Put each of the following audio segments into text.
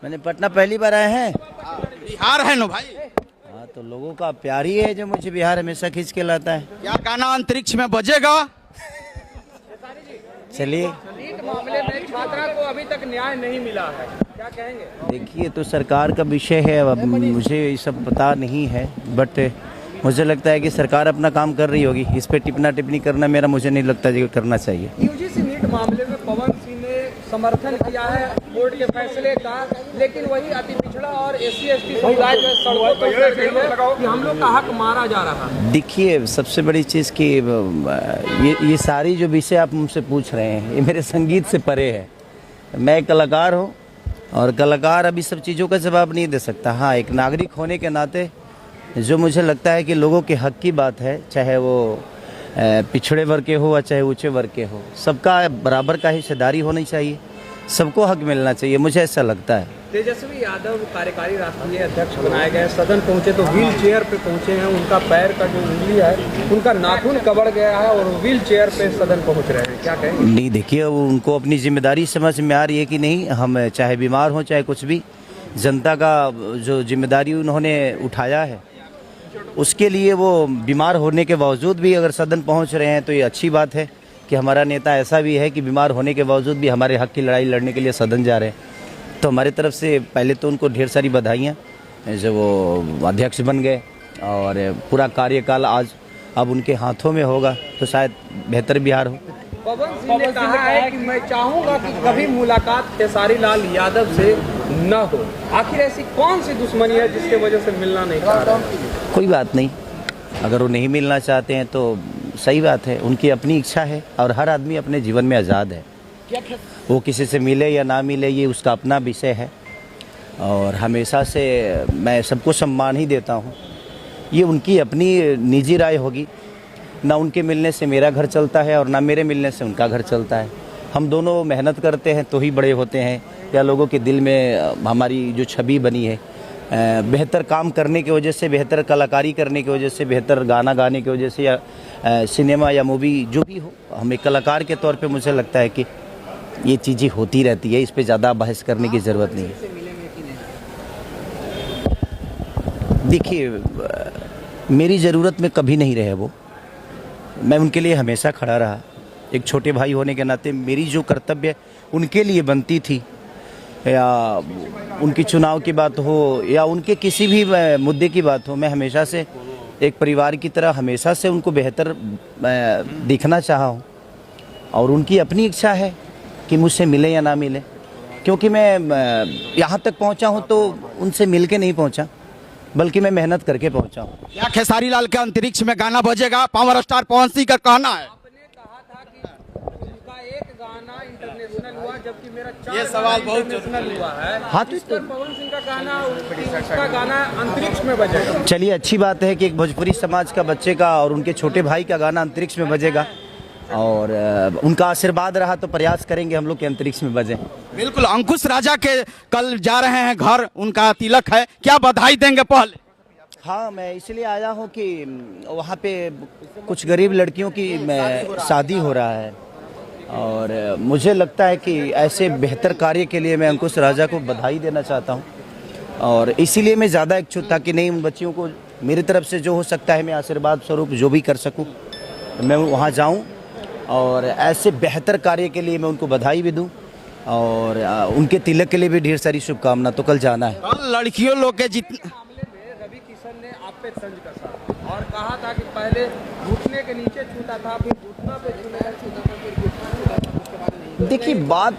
मैंने पटना पहली बार आए हैं। बिहार है ना भाई। हाँ, तो लोगों का प्यार ही है जो मुझे बिहार हमेशा खींच के लाता है। क्या गाना अंतरिक्ष में बजेगा? चलिए, नीट मामले में छात्रा को अभी तक न्याय नहीं मिला है, क्या कहेंगे? देखिए तो सरकार का विषय है, अब मुझे ये सब पता नहीं है, बट मुझे लगता है कि सरकार अपना काम कर रही होगी। इस पे टिप्पणी टिप्पणी करना मुझे नहीं लगता कि करना चाहिए। यूजीसी नीट मामले में पवन सिंह ने समर्थन किया है कोर्ट के फैसले का, लेकिन वही अति पिछड़ा और SC/ST समुदाय जो सड़कों पर उतर गई है कि हम लोग का हक मारा जा रहा है। देखिए, सबसे बड़ी चीज़ कि ये सारी जो विषय आप मुझसे पूछ रहे हैं, ये मेरे संगीत से परे है। मैं एक कलाकार हूँ और कलाकार अभी सब चीज़ों का जवाब नहीं दे सकता। हाँ, एक नागरिक होने के नाते जो मुझे लगता है कि लोगों के हक की बात है, चाहे वो पिछड़े वर्ग के हो या चाहे ऊंचे वर्ग के हो, सबका बराबर का हिस्सेदारी होनी चाहिए, सबको हक मिलना चाहिए, मुझे ऐसा लगता है। तेजस्वी यादव कार्यकारी राष्ट्रीय अध्यक्ष बनाए गए, सदन पहुंचे तो व्हील चेयर पे पहुंचे हैं। उनका पैर का जो उंगली है, उनका नाखून कबड़ गया है और व्हील चेयर पे सदन पहुंच रहे हैं, क्या कहेंगे? नहीं, देखिए, उनको अपनी जिम्मेदारी समझ में आ रही है कि नहीं। हम चाहे बीमार हों चाहे कुछ भी, जनता का जो जिम्मेदारी उन्होंने उठाया है, उसके लिए वो बीमार होने के बावजूद भी अगर सदन पहुंच रहे हैं तो ये अच्छी बात है कि हमारा नेता ऐसा भी है कि बीमार होने के बावजूद भी हमारे हक की लड़ाई लड़ने के लिए सदन जा रहे हैं। तो हमारी तरफ से पहले तो उनको ढेर सारी बधाइयाँ जो वो अध्यक्ष बन गए, और पूरा कार्यकाल आज अब उनके हाथों में होगा तो शायद बेहतर बिहार हो। पवन सिंह ने कहा है कि मैं चाहूंगा कि कभी मुलाकात खेसारी लाल यादव से न हो। आखिर ऐसी कौन सी दुश्मनी है जिसके वजह से मिलना नहीं चाह रहे? कोई बात नहीं, अगर वो नहीं मिलना चाहते हैं तो सही बात है, उनकी अपनी इच्छा है और हर आदमी अपने जीवन में आज़ाद है। वो किसी से मिले या ना मिले, ये उसका अपना विषय है और हमेशा से मैं सबको सम्मान ही देता हूँ। ये उनकी अपनी निजी राय होगी, ना उनके मिलने से मेरा घर चलता है और ना मेरे मिलने से उनका घर चलता है। हम दोनों मेहनत करते हैं तो ही बड़े होते हैं, या लोगों के दिल में हमारी जो छवि बनी है, बेहतर काम करने की वजह से, बेहतर कलाकारी करने की वजह से, बेहतर गाना गाने की वजह से, या सिनेमा या मूवी जो भी हो, हम एक कलाकार के तौर पे मुझे लगता है कि ये चीज़ें होती रहती है, इस पे ज़्यादा बहस करने की ज़रूरत नहीं है। देखिए, मेरी ज़रूरत में कभी नहीं रहे वो, मैं उनके लिए हमेशा खड़ा रहा। एक छोटे भाई होने के नाते मेरी जो कर्तव्य उनके लिए बनती थी, या उनकी चुनाव की बात हो या उनके किसी भी मुद्दे की बात हो, मैं हमेशा से एक परिवार की तरह हमेशा से उनको बेहतर दिखना चाहा हूँ। और उनकी अपनी इच्छा है कि मुझसे मिले या ना मिले, क्योंकि मैं यहाँ तक पहुँचा हूँ तो उनसे मिल के नहीं पहुँचा, बल्कि मैं मेहनत करके पहुँचा हूँ। क्या खेसारी लाल के अंतरिक्ष में गाना बजेगा? पावर स्टार पवन सिंह का कहना है। आपने कहा था कि उनका एक गाना इंटरनेशनल हुआ, जबकि मेरा 4 ये सवाल बहुत इंटरनेशनल हुआ है। हाँ, तो इस पर पवन सिंह का गाना, उसका गाना अंतरिक्ष में बजेगा। चलिए, अच्छी बात है कि एक भोजपुरी समाज का बच्चे का और उनके छोटे भाई का गाना अंतरिक्ष में बजेगा, और उनका आशीर्वाद रहा तो प्रयास करेंगे हम लोग के अंतरिक्ष में बजे। बिल्कुल। अंकुश राजा के कल जा रहे हैं घर, उनका तिलक है, क्या बधाई देंगे पहले? हाँ, मैं इसलिए आया हूँ कि वहाँ पे कुछ गरीब लड़कियों की शादी हो रहा है, और मुझे लगता है कि ऐसे बेहतर कार्य के लिए मैं अंकुश राजा को बधाई देना चाहता हूँ, और इसीलिए मैं ज़्यादा इच्छुक था कि नहीं, उन बच्चियों को मेरी तरफ से जो हो सकता है मैं आशीर्वाद स्वरूप जो भी कर सकूँ मैं वहाँ जाऊँ, और ऐसे बेहतर कार्य के लिए मैं उनको बधाई भी दूँ, और उनके तिलक के लिए भी ढेर सारी शुभकामना। तो कल जाना है। कल लड़कियों लोग के जितने मामले में रवि किशन ने आप पे तंज कसा और कहा था कि पहले घुटने के नीचे छूता था, फिर घुटना पे छूता था, फिर घुटना उसके बाद नहीं। देखिए, बात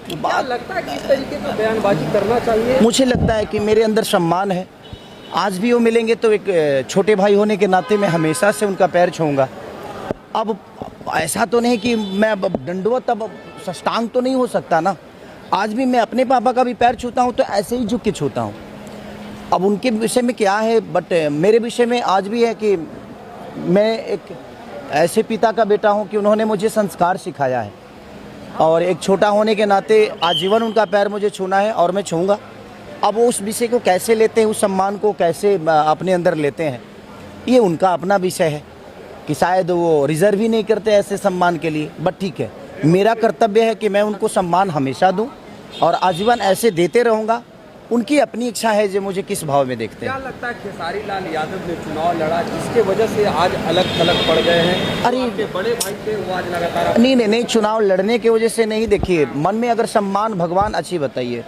लगता है कि इस तरीके का बयानबाजी करना चाहिए। मुझे लगता है कि मेरे अंदर सम्मान है, आज भी वो मिलेंगे तो एक छोटे भाई होने के नाते मैं हमेशा से उनका पैर छूऊंगा। अब ऐसा तो नहीं कि मैं अब दंडवत, अब साष्टांग तो नहीं हो सकता ना। आज भी मैं अपने पापा का भी पैर छूता हूँ तो ऐसे ही झुक के छूता हूँ। अब उनके विषय में क्या है, बट मेरे विषय में आज भी है कि मैं एक ऐसे पिता का बेटा हूँ कि उन्होंने मुझे संस्कार सिखाया है, और एक छोटा होने के नाते आजीवन उनका पैर मुझे छूना है और मैं छूँगा। अब वो उस विषय को कैसे लेते हैं, उस सम्मान को कैसे अपने अंदर लेते हैं, ये उनका अपना विषय है कि शायद वो रिजर्व ही नहीं करते ऐसे सम्मान के लिए। बट ठीक है, मेरा कर्तव्य है कि मैं उनको सम्मान हमेशा दूं और आजीवन ऐसे देते रहूँगा उनकी अपनी इच्छा है जो मुझे किस भाव में देखते क्या हैं। लगता है खेसारी लाल यादव ने चुनाव लड़ा जिसके वजह से आज अलग थलग पड़ गए हैं? अरे आपके बड़े भाई थे वो आज लगातार नहीं, चुनाव लड़ने की वजह से नहीं। देखिए, मन में अगर सम्मान, भगवान अच्छी बताइए,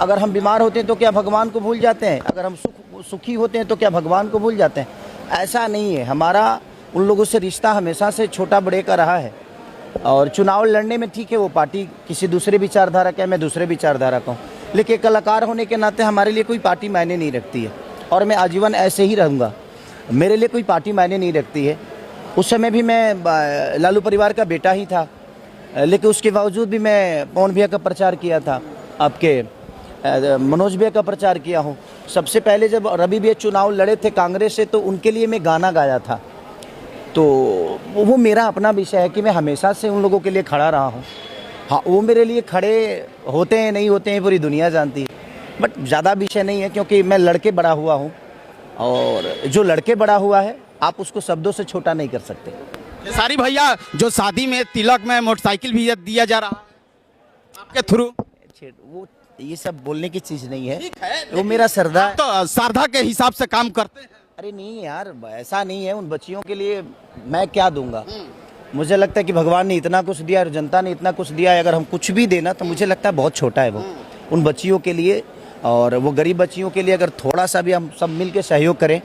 अगर हम बीमार होते हैं तो क्या भगवान को भूल जाते हैं? अगर हम सुखी होते हैं तो क्या भगवान को भूल जाते हैं? ऐसा नहीं है। हमारा उन लोगों से रिश्ता हमेशा से छोटा बड़े का रहा है। और चुनाव लड़ने में ठीक है, वो पार्टी किसी दूसरे विचारधारा का है, मैं दूसरे विचारधारा का हूँ, लेकिन कलाकार होने के नाते हमारे लिए कोई पार्टी मायने नहीं रखती है और मैं आजीवन ऐसे ही रहूँगा। मेरे लिए कोई पार्टी मायने नहीं रखती है। उस समय भी मैं लालू परिवार का बेटा ही था, लेकिन उसके बावजूद भी मैं पवन भैया का प्रचार किया था, आपके मनोज भैया का प्रचार किया हूँ। सबसे पहले जब रवि भैया चुनाव लड़े थे कांग्रेस से, तो उनके लिए मैं गाना गाया था। तो वो मेरा अपना विषय है कि मैं हमेशा से उन लोगों के लिए खड़ा रहा हूँ। हाँ, वो मेरे लिए खड़े होते हैं नहीं होते हैं पूरी दुनिया जानती है, बट ज़्यादा विषय नहीं है, क्योंकि मैं लड़के बड़ा हुआ हूँ और जो लड़के बड़ा हुआ है आप उसको शब्दों से छोटा नहीं कर सकते। खेसारी भैया, जो शादी में तिलक में मोटरसाइकिल भी दिया जा रहा है आपके थ्रू, वो ये सब बोलने की चीज़ नहीं है, वो मेरा श्रद्धा है। तो श्रद्धा के हिसाब से काम करते हैं। अरे नहीं यार, ऐसा नहीं है। उन बच्चियों के लिए मैं क्या दूंगा? मुझे लगता है कि भगवान ने इतना कुछ दिया और जनता ने इतना कुछ दिया है, अगर हम कुछ भी देना तो मुझे लगता है बहुत छोटा है वो उन बच्चियों के लिए। और वो गरीब बच्चियों के लिए अगर थोड़ा सा भी हम सब मिल के सहयोग करें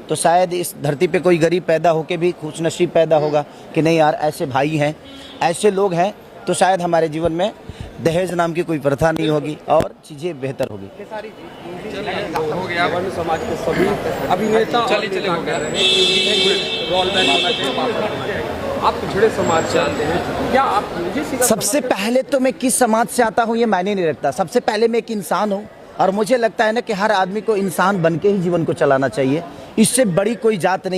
तो शायद इस धरती पे कोई गरीब पैदा होके भी खुश नसीब पैदा होगा कि नहीं यार, ऐसे भाई हैं, ऐसे लोग हैं, तो शायद हमारे जीवन में दहेज नाम की कोई प्रथा नहीं होगी और चीज़ें बेहतर होगी। हो गया वर्ण समाज के सभी अभिनेता और नेता कह रहे हैं कि रोल बैक होना चाहिए। आप पिछड़े समाज से आते हैं, क्या आप यूजीसी का सबसे पहले तो मैं किस समाज से आता हूँ ये मायने नहीं रखता। सबसे पहले मैं एक इंसान हूँ और मुझे लगता है ना कि हर आदमी को इंसान बन के ही जीवन को चलाना चाहिए। इससे बड़ी कोई जात नहीं।